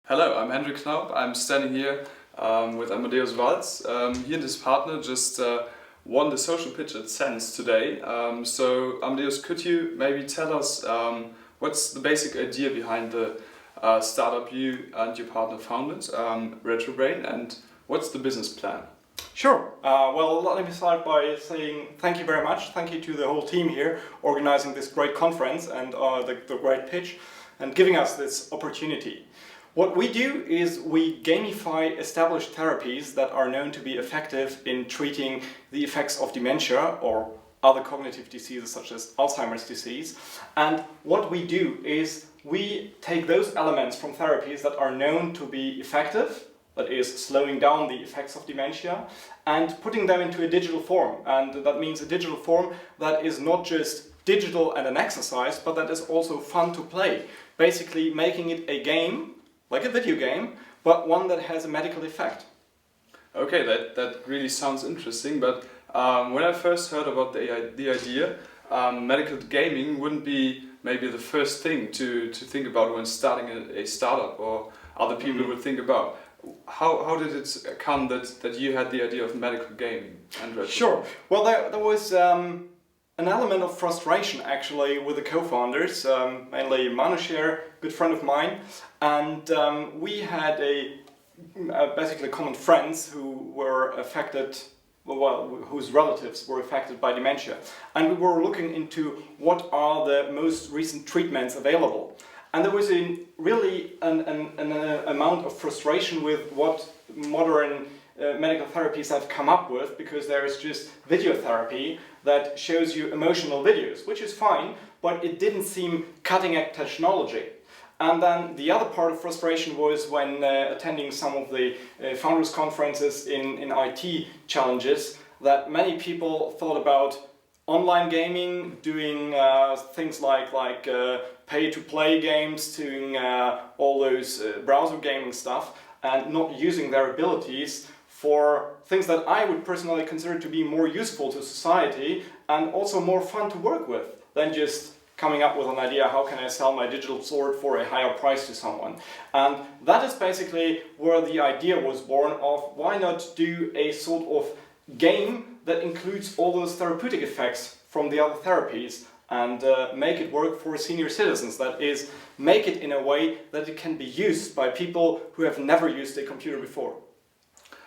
Hello, I'm Hendrik Knaup. I'm standing here with Amadeus Waltz. He and his partner just won the Social Pitch Sens today. So Amadeus, could you maybe tell us what's the basic idea behind the startup you and your partner founded, Retrobrain, and what's the business plan? Sure. Well, let me start by saying thank you very much. Thank you to the whole team here organizing this great conference and the great pitch and giving us this opportunity. What we do is we gamify established therapies that are known to be effective in treating the effects of dementia or other cognitive diseases such as Alzheimer's disease. And what we do is we take those elements from therapies that are known to be effective, that is slowing down the effects of dementia, and putting them into a digital form. And that means a digital form that is not just digital and an exercise, but that is also fun to play. Basically making it a game, like a video game, but one that has a medical effect. Okay, that really sounds interesting, but when I first heard about the idea, medical gaming wouldn't be maybe the first thing to think about when starting a startup or other people would think about. How did it come that you had the idea of medical gaming? And Sure. Well, there was an element of frustration actually with the co-founders, mainly Manush, good friend of mine, and we had basically common friends who were affected, well, whose relatives were affected by dementia, and we were looking into what are the most recent treatments available. And there was really an amount of frustration with what modern medical therapies have come up with, because there is just video therapy that shows you emotional videos, which is fine, but it didn't seem cutting-edge technology. And then the other part of frustration was when attending some of the founders conferences in IT challenges, that many people thought about online gaming, doing things like pay-to-play games, doing all those browser gaming stuff, and not using their abilities for things that I would personally consider to be more useful to society and also more fun to work with than just coming up with an idea, how can I sell my digital sword for a higher price to someone? And that is basically where the idea was born of why not do a sort of game that includes all those therapeutic effects from the other therapies and make it work for senior citizens. That is, make it in a way that it can be used by people who have never used a computer before.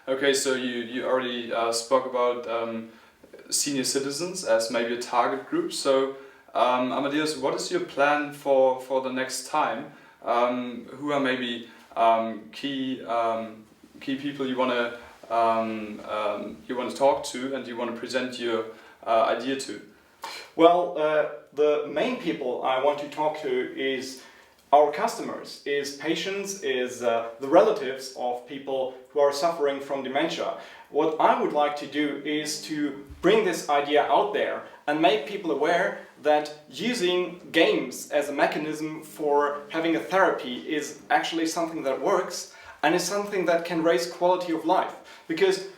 Okay, so you already spoke about senior citizens as maybe a target group. So Amadeus, what is your plan for the next time? Who are maybe key people you want to talk to and you want to present your idea to? Well, the main people I want to talk to is our customers, is patients, is the relatives of people who are suffering from dementia. What I would like to do is to bring this idea out there and make people aware that using games as a mechanism for having a therapy is actually something that works and is something that can raise quality of life. Because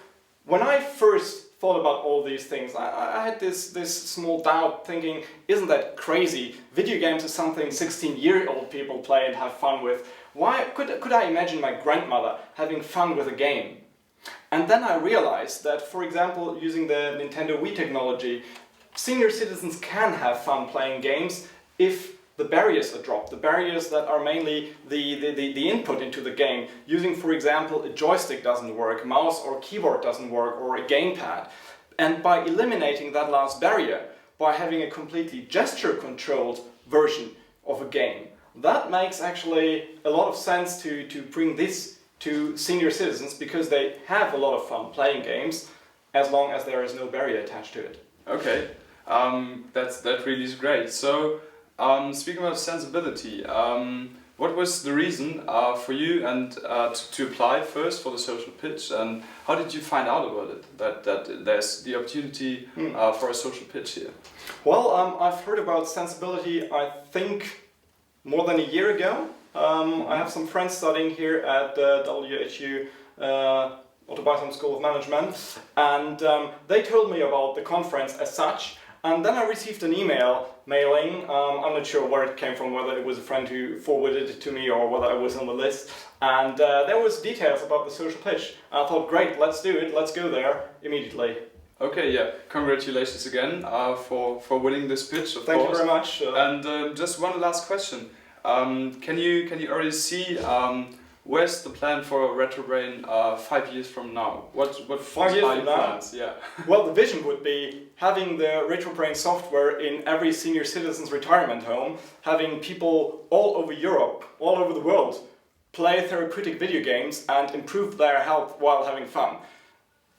when I first thought about all these things, I had this small doubt thinking, isn't that crazy? Video games is something 16-year-old people play and have fun with. Why could I imagine my grandmother having fun with a game? And then I realized that, for example, using the Nintendo Wii technology, senior citizens can have fun playing games if the barriers are dropped, the barriers that are mainly the input into the game. Using, for example, a joystick doesn't work, mouse or keyboard doesn't work, or a gamepad. And by eliminating that last barrier, by having a completely gesture-controlled version of a game, that makes actually a lot of sense to bring this to senior citizens, because they have a lot of fun playing games as long as there is no barrier attached to it. Okay, that really is great. So, speaking about SensAbility, what was the reason for you and to apply first for the social pitch, and how did you find out about it, that there's the opportunity for a social pitch here? Well, I've heard about SensAbility, I think, more than a year ago. I have some friends studying here at the WHU School of Management, and they told me about the conference as such, And then I received an mailing. I'm not sure where it came from, whether it was a friend who forwarded it to me or whether I was on the list. And there was details about the social pitch. And I thought, great, let's do it. Let's go there immediately. Okay, yeah. Congratulations again for winning this pitch. Thank you very much. And just one last question. Can you already see where's the plan for Retrobrain 5 years from now? What 5 years from now? Plans? Yeah. Well, the vision would be having the Retrobrain software in every senior citizen's retirement home, having people all over Europe, all over the world, play therapeutic video games and improve their health while having fun.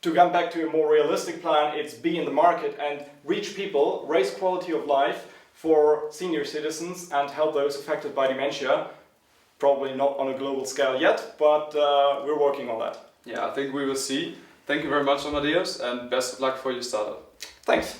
To come back to a more realistic plan, it's be in the market and reach people, raise quality of life for senior citizens and help those affected by dementia. Probably not on a global scale yet, but we're working on that. Yeah, I think we will see. Thank you very much, Amadeus, and best of luck for your startup. Thanks.